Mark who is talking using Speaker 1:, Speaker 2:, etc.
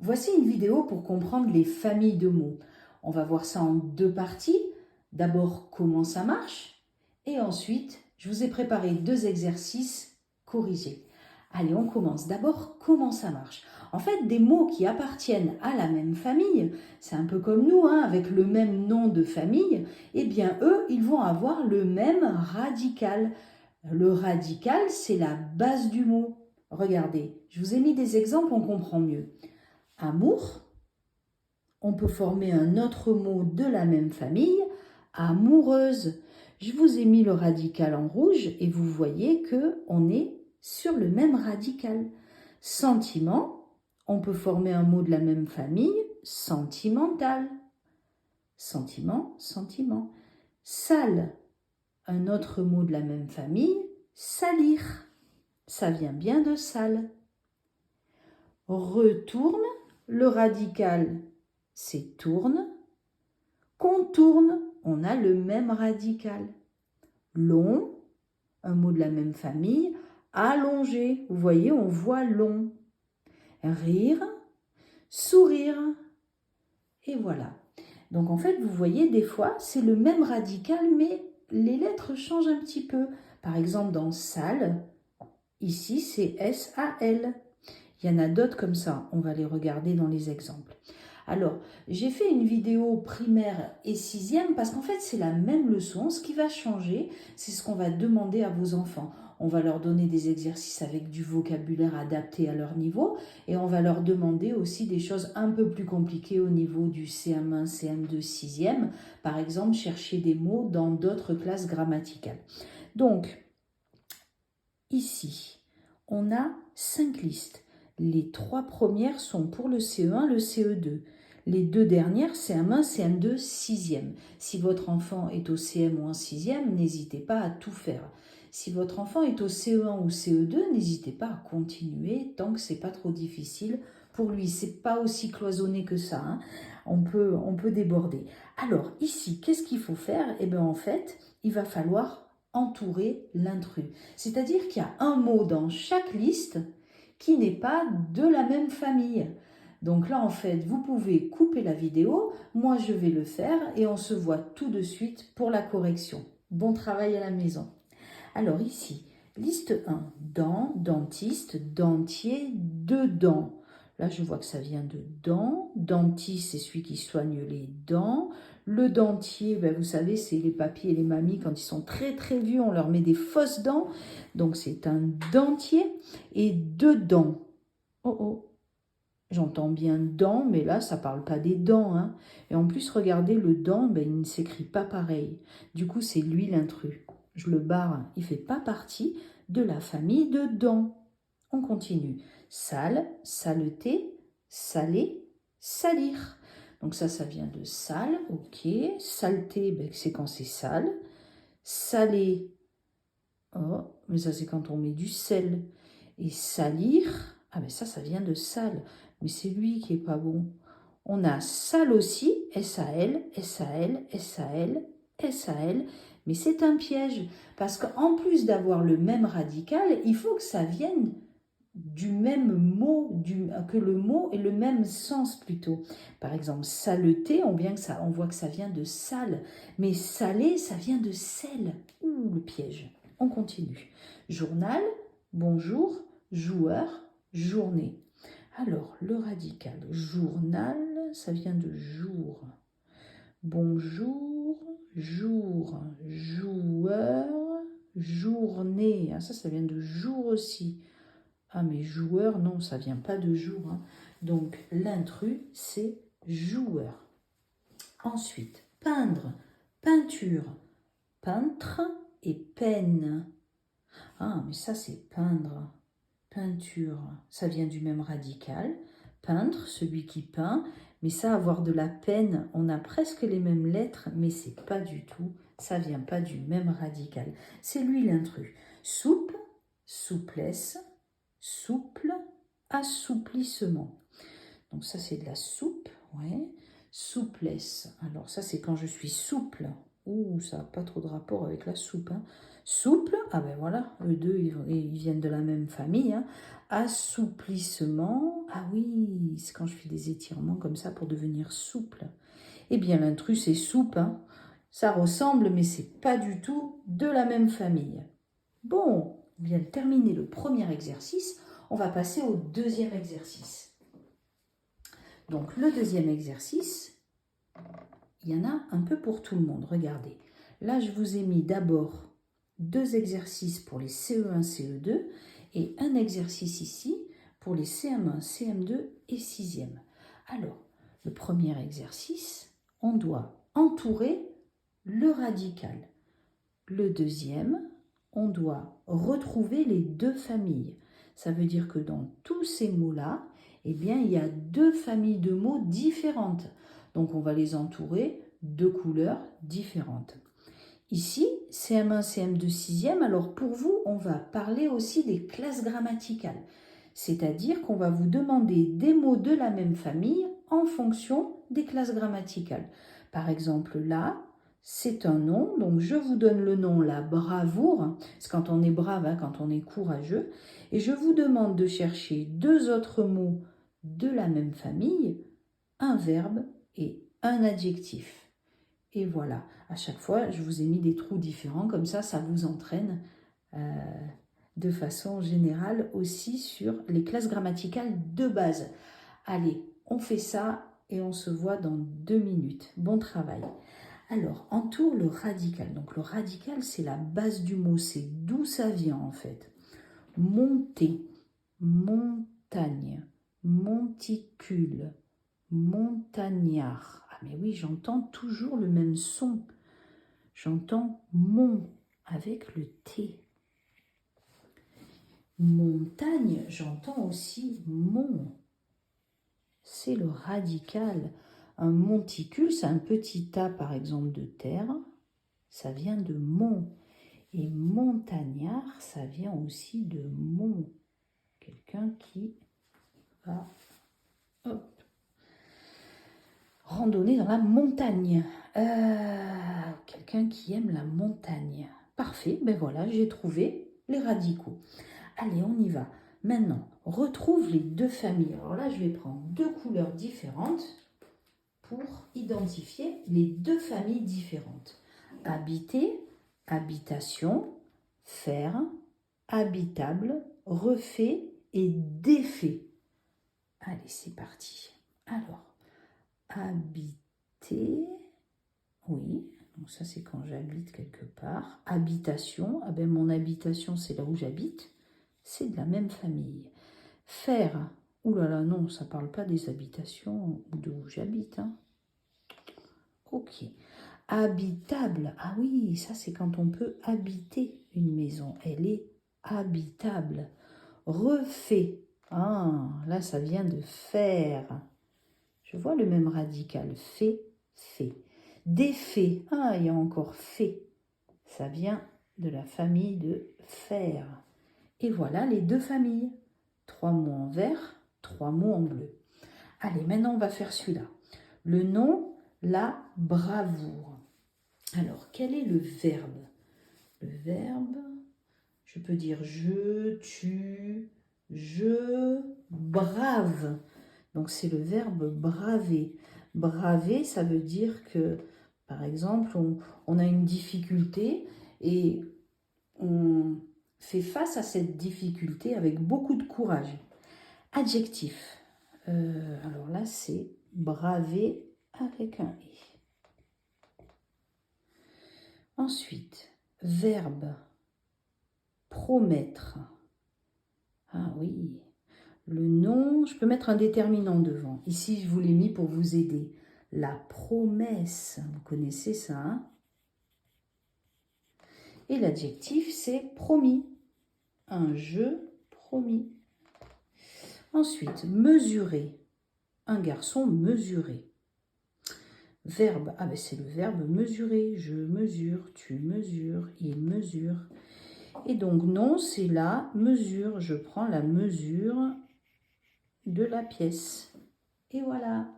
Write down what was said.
Speaker 1: Voici une vidéo pour comprendre les familles de mots. On va voir ça en deux parties. D'abord, comment ça marche et ensuite, je vous ai préparé deux exercices corrigés. Allez, on commence. D'abord, comment ça marche? En fait, des mots qui appartiennent à la même famille, c'est un peu comme nous, avec le même nom de famille, eh bien, eux, ils vont avoir le même radical. Le radical, c'est la base du mot. Regardez, je vous ai mis des exemples, on comprend mieux. Amour, on peut former un autre mot de la même famille, amoureuse. Je vous ai mis le radical en rouge et vous voyez qu'on est sur le même radical. Sentiment, on peut former un mot de la même famille, sentimental. Sentiment, sentiment. Sale, un autre mot de la même famille, salir. Ça vient bien de sale. Retourne, le radical, c'est tourne. Contourne, on a le même radical. Long, un mot de la même famille. Allongé, vous voyez, on voit long. Rire, sourire. Et voilà. Donc en fait, vous voyez, des fois, c'est le même radical, mais les lettres changent un petit peu. Par exemple, dans salle, ici, c'est S-A-L. Il y en a d'autres comme ça, on va les regarder dans les exemples. Alors, j'ai fait une vidéo primaire et sixième parce qu'en fait, c'est la même leçon. Ce qui va changer, c'est ce qu'on va demander à vos enfants. On va leur donner des exercices avec du vocabulaire adapté à leur niveau et on va leur demander aussi des choses un peu plus compliquées au niveau du CM1, CM2, sixième. Par exemple, chercher des mots dans d'autres classes grammaticales. Donc, ici, on a 5 listes. Les 3 premières sont pour le CE1, le CE2. Les 2 dernières, CM1, CM2, 6e. Si votre enfant est au CM ou en 6e, n'hésitez pas à tout faire. Si votre enfant est au CE1 ou CE2, n'hésitez pas à continuer tant que c'est pas trop difficile pour lui. C'est pas aussi cloisonné que ça. On peut déborder. Alors ici, qu'est-ce qu'il faut faire? Eh bien en fait, il va falloir entourer l'intrus. C'est-à-dire qu'il y a un mot dans chaque liste qui n'est pas de la même famille. Donc là, en fait, vous pouvez couper la vidéo, moi je vais le faire et on se voit tout de suite pour la correction. Bon travail à la maison. Alors ici, liste 1, dent, dentiste, dentier, dedans. Là, je vois que ça vient de dent. Dentiste, c'est celui qui soigne les dents. Le dentier, ben, vous savez, c'est les papis et les mamies, quand ils sont très très vieux, on leur met des fausses dents. Donc, c'est un dentier. Et dedans, oh oh, j'entends bien dents, mais là, ça ne parle pas des dents. Et en plus, regardez, le dent, ben, il ne s'écrit pas pareil. Du coup, c'est lui l'intrus. Je le barre, il ne fait pas partie de la famille de dents. On continue. Sale, saleté, salé, salir. Donc ça vient de sale, ok. Saleté, ben, c'est quand c'est sale. Salé, oh, mais ça c'est quand on met du sel. Et salir, ah ben ça vient de sale. Mais c'est lui qui est pas bon. On a sale aussi, S-A-L, S-A-L, S-A-L, S-A-L. Mais c'est un piège. Parce qu'en plus d'avoir le même radical, il faut que ça vienne du même mot, que le mot ait le même sens plutôt. Par exemple, saleté, on voit que ça vient de sale, mais salé, ça vient de sel. Ouh, le piège. On continue. Journal, bonjour, joueur, journée. Alors, le radical, journal, ça vient de jour. Bonjour, jour, joueur, journée. Ah, ça vient de jour aussi. Ah, mais joueur, non, ça vient pas de jour. Donc, l'intrus, c'est joueur. Ensuite, peindre, peinture, peintre et peine. Ah, mais ça, c'est peindre, peinture. Ça vient du même radical. Peintre, celui qui peint. Mais ça, avoir de la peine, on a presque les mêmes lettres, mais c'est pas du tout. Ça vient pas du même radical. C'est lui l'intrus. Soupe, souplesse, souple, assouplissement. Donc ça, c'est de la soupe, ouais. Souplesse. Alors ça, c'est quand je suis souple Ouh, ça n'a pas trop de rapport avec la soupe. Hein. Souple, ah ben voilà, eux deux, ils viennent de la même famille. Hein. Assouplissement, ah oui, c'est quand je fais des étirements comme ça pour devenir souple. Eh bien, l'intrus, c'est soupe. Hein. Ça ressemble, mais c'est pas du tout de la même famille. Bon, on vient de terminer le premier exercice. On va passer au deuxième exercice. Donc, le deuxième exercice, il y en a un peu pour tout le monde. Regardez, là, je vous ai mis d'abord 2 exercices pour les CE1, CE2 et un exercice ici pour les CM1, CM2 et 6e. Alors, le premier exercice, on doit entourer le radical. Le deuxième, on doit retrouver les 2 familles. Ça veut dire que dans tous ces mots-là, eh bien, il y a 2 familles de mots différentes. Donc, on va les entourer de couleurs différentes. Ici, CM1, CM2, 6e, alors pour vous, on va parler aussi des classes grammaticales. C'est-à-dire qu'on va vous demander des mots de la même famille en fonction des classes grammaticales. Par exemple, là, c'est un nom, donc je vous donne le nom la bravoure, c'est quand on est brave, hein, quand on est courageux, et je vous demande de chercher 2 autres mots de la même famille, un verbe et un adjectif. Et voilà, à chaque fois, je vous ai mis des trous différents, comme ça vous entraîne de façon générale aussi sur les classes grammaticales de base. Allez, on fait ça et on se voit dans 2 minutes. Bon travail. Alors, entoure le radical. Donc le radical, c'est la base du mot, c'est d'où ça vient en fait. Monter, montagne, monticule, montagnard. Ah mais oui, j'entends toujours le même son. J'entends mon avec le T. Montagne, j'entends aussi mon. C'est le radical. Un monticule, c'est un petit tas par exemple de terre. Ça vient de mont. Et montagnard, ça vient aussi de mont. Quelqu'un qui va randonner dans la montagne. Quelqu'un qui aime la montagne. Parfait, ben voilà, j'ai trouvé les radicaux. Allez, on y va. Maintenant, retrouve les 2 familles. Alors là, je vais prendre 2 couleurs différentes pour identifier les 2 familles différentes. Habiter, habitation, faire, habitable, refait et défait. Allez, c'est parti. Alors, habiter, oui, donc ça c'est quand j'habite quelque part. Habitation, ah ben mon habitation c'est là où j'habite, c'est de la même famille. Faire, oulala non, ça parle pas des habitations ou de où j'habite. Hein. Ok. Habitable, ah oui, ça c'est quand on peut habiter une maison, elle est habitable. Refait, ah là ça vient de faire. Je vois le même radical, fait, fait. Défait, ah, il y a encore fait. Ça vient de la famille de faire. Et voilà les 2 familles. 3 mots en vert, 3 mots en bleu. Allez, maintenant on va faire celui-là. Le nom, la bravoure. Alors, quel est le verbe? Le verbe, je peux dire je, tu, je, brave. Donc c'est le verbe braver. Braver, ça veut dire que, par exemple, on a une difficulté et on fait face à cette difficulté avec beaucoup de courage. Adjectif. Alors là, c'est braver avec un « et ». Ensuite, verbe. Promettre. Ah oui. Le nom, je peux mettre un déterminant devant. Ici, je vous l'ai mis pour vous aider. La promesse, vous connaissez ça, hein? Et l'adjectif, c'est promis. Un jeu promis. Ensuite, mesurer. Un garçon mesuré. Verbe, ah ben c'est le verbe mesurer. Je mesure, tu mesures, il mesure. Et donc, non, c'est la mesure. Je prends la mesure de la pièce. Et voilà.